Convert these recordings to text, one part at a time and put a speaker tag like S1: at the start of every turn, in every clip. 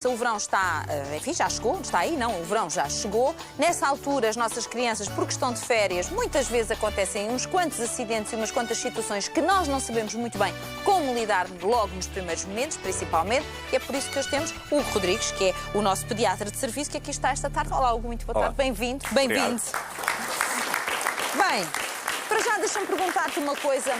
S1: O verão está, enfim, já chegou, está aí, não, o verão já chegou. Nessa altura, as nossas crianças, por questão de férias, muitas vezes acontecem uns quantos acidentes e umas quantas situações que nós não sabemos muito bem como lidar logo nos primeiros momentos, principalmente, e é por isso que hoje temos o Hugo Rodrigues, que é o nosso pediatra de serviço, que aqui está esta tarde. Olá, Hugo, muito boa tarde, bem-vindo. Bem-vindo. Bem, para já deixa-me perguntar-te uma coisa,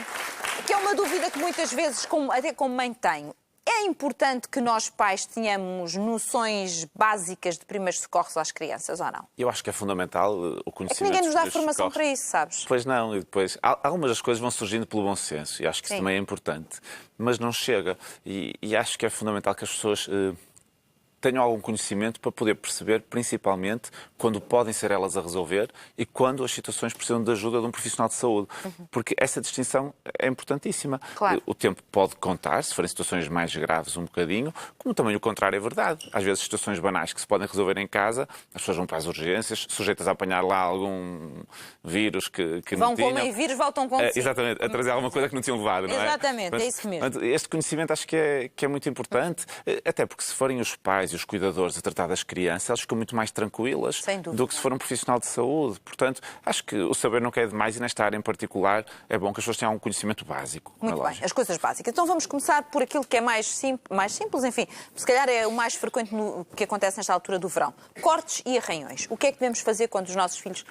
S1: que é uma dúvida que muitas vezes, até como mãe, tenho. É importante que nós, pais, tenhamos noções básicas de primeiros socorros às crianças, ou não?
S2: Eu acho que é fundamental o conhecimento.
S1: É que ninguém nos dá formação
S2: socorros.
S1: para isso, sabes?
S2: Pois não, e depois algumas das coisas vão surgindo pelo bom senso, e acho que isso também é importante, mas não chega. E acho que é fundamental que as pessoas tenham algum conhecimento para poder perceber, principalmente, quando podem ser elas a resolver e quando as situações precisam de ajuda de um profissional de saúde. Porque essa distinção é importantíssima.
S1: Claro.
S2: O tempo pode contar, se forem situações mais graves um bocadinho, como também o contrário é verdade. Às vezes, situações banais que se podem resolver em casa, as pessoas vão para as urgências, sujeitas a apanhar lá algum vírus que
S1: vão
S2: não tinham.
S1: Vão com vírus, voltam com
S2: exatamente, a trazer alguma coisa que não tinham levado, não é?
S1: Exatamente, é isso mesmo.
S2: Este conhecimento acho que é muito importante, até porque se forem os pais e os cuidadores a tratar das crianças, elas ficam muito mais tranquilas do que se for um profissional de saúde. Portanto, acho que o saber não quer demais e nesta área em particular é bom que as pessoas tenham um conhecimento básico.
S1: Muito bem, as coisas básicas. Então vamos começar por aquilo que é mais simples, enfim, se calhar é o mais frequente que acontece nesta altura do verão. Cortes e arranhões. O que é que devemos fazer quando os nossos filhos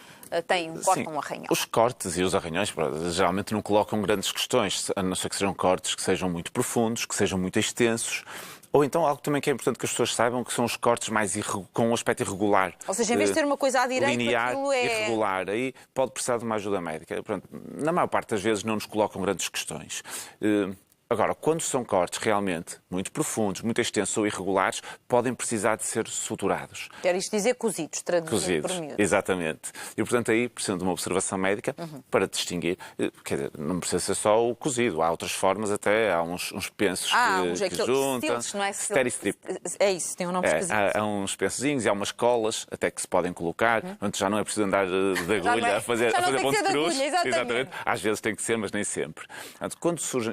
S1: cortam um arranhão?
S2: Os cortes e os arranhões geralmente não colocam grandes questões, a não ser que sejam cortes que sejam muito profundos, que sejam muito extensos. Ou então algo também que é importante que as pessoas saibam, que são os cortes mais com um aspecto irregular.
S1: Ou seja, em vez de ter uma coisa à direita,
S2: linear,
S1: aquilo é
S2: irregular. Aí pode precisar de uma ajuda médica. Pronto, na maior parte das vezes não nos colocam grandes questões. Agora, quando são cortes realmente muito profundos, muito extensos ou irregulares, podem precisar de ser suturados.
S1: Quer isto dizer cozidos, traduzido por miúdos.
S2: Exatamente. E, portanto, aí precisam de uma observação médica para distinguir. Quer dizer, não precisa ser só o cozido. Há outras formas até. Há uns pensos que juntam.
S1: Stilts, não é?
S2: Steri-strip.
S1: É isso, tem um nome esquisito.
S2: Há uns pensozinhos e há umas colas até que se podem colocar. Onde já não é preciso andar de agulha a fazer ponto de cruz.
S1: Exatamente.
S2: Às vezes tem que ser, mas nem sempre. Portanto,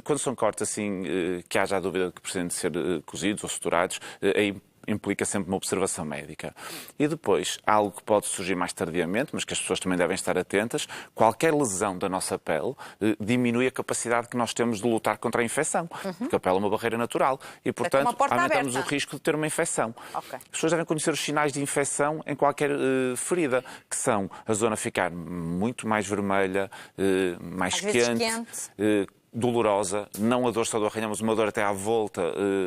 S2: quando são cortes assim, que haja a dúvida de que precisam de ser cozidos ou suturados, aí implica sempre uma observação médica. E depois, algo que pode surgir mais tardiamente, mas que as pessoas também devem estar atentas, qualquer lesão da nossa pele diminui a capacidade que nós temos de lutar contra a infecção, porque a pele é uma barreira natural e, portanto, aumentamos o risco de ter uma infecção.
S1: Okay.
S2: As pessoas devem conhecer os sinais de infecção em qualquer ferida, que são a zona ficar muito mais vermelha, mais quente, dolorosa, não a dor só do arranhão, mas uma dor até à volta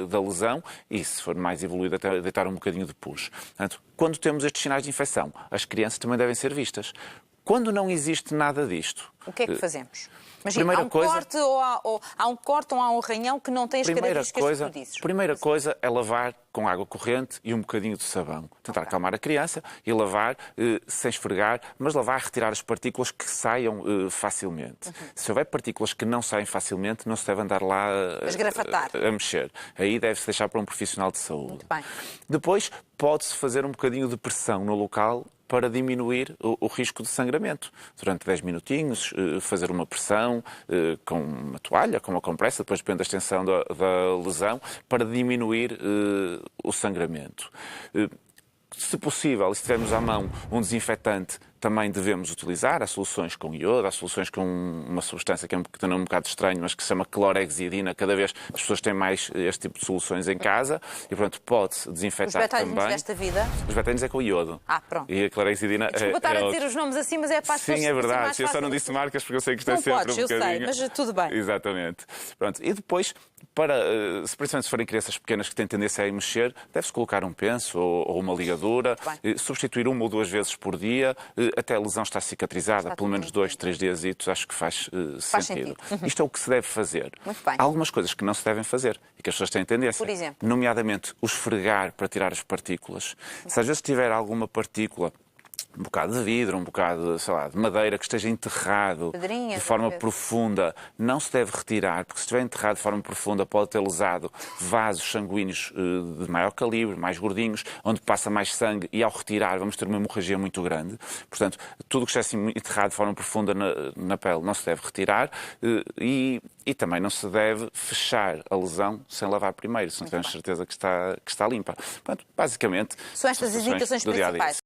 S2: da lesão e, se for mais evoluída, até deitar um bocadinho de pus. Portanto, quando temos estes sinais de infecção, as crianças também devem ser vistas. Quando não existe nada disto...
S1: O que é que fazemos? Imagina, há um corte ou há um arranhão que não tem as características que tu dizes.
S2: Primeira coisa é lavar com água corrente e um bocadinho de sabão. Tentar acalmar a criança e lavar sem esfregar, mas lavar, retirar as partículas que saiam facilmente. Se houver partículas que não saem facilmente, não se deve andar lá a mexer. Aí deve-se deixar para um profissional de saúde.
S1: Muito bem.
S2: Depois, pode-se fazer um bocadinho de pressão no local para diminuir o risco de sangramento. Durante 10 minutinhos, fazer uma pressão com uma toalha, com uma compressa, depois depende da extensão da lesão, para diminuir o sangramento. Se possível, se tivermos à mão um desinfetante, também devemos utilizar. Há soluções com iodo, há soluções com uma substância que é um bocado estranho, mas que se chama clorexidina. Cada vez as pessoas têm mais este tipo de soluções em casa e, portanto, pode-se desinfetar também. Os
S1: betadines desta vida?
S2: Os betadines é com iodo.
S1: Pronto.
S2: E a clorexidina
S1: Desculpa estar a dizer os nomes assim, mas é para as pessoas.
S2: Sim, é verdade. Eu só não disse marcas porque eu sei que isto é sempre
S1: podes,
S2: um bocadinho...
S1: eu sei, mas tudo bem.
S2: Exatamente. Pronto. E depois, principalmente se forem crianças pequenas que têm tendência a mexer, deve-se colocar um penso ou uma ligadura, substituir 1 ou 2 vezes por dia, até a lesão estar cicatrizada, pelo menos 2, 3 dias, acho que faz sentido. Isto é o que se deve fazer.
S1: Muito bem.
S2: Há algumas coisas que não se devem fazer e que as pessoas têm tendência.
S1: Por exemplo?
S2: Nomeadamente, o esfregar para tirar as partículas. Se às vezes tiver alguma partícula um bocado de vidro, um bocado, sei lá, de madeira que esteja enterrado
S1: Pedrinhas,
S2: de forma
S1: talvez.
S2: profunda, não se deve retirar, porque se estiver enterrado de forma profunda pode ter lesado vasos sanguíneos de maior calibre, mais gordinhos, onde passa mais sangue e ao retirar vamos ter uma hemorragia muito grande. Portanto, tudo que esteja assim, enterrado de forma profunda na pele não se deve retirar e também não se deve fechar a lesão sem lavar primeiro, se não tivermos certeza que está limpa. Portanto, basicamente,
S1: São estas as indicações
S2: do dia a dia.
S1: principais.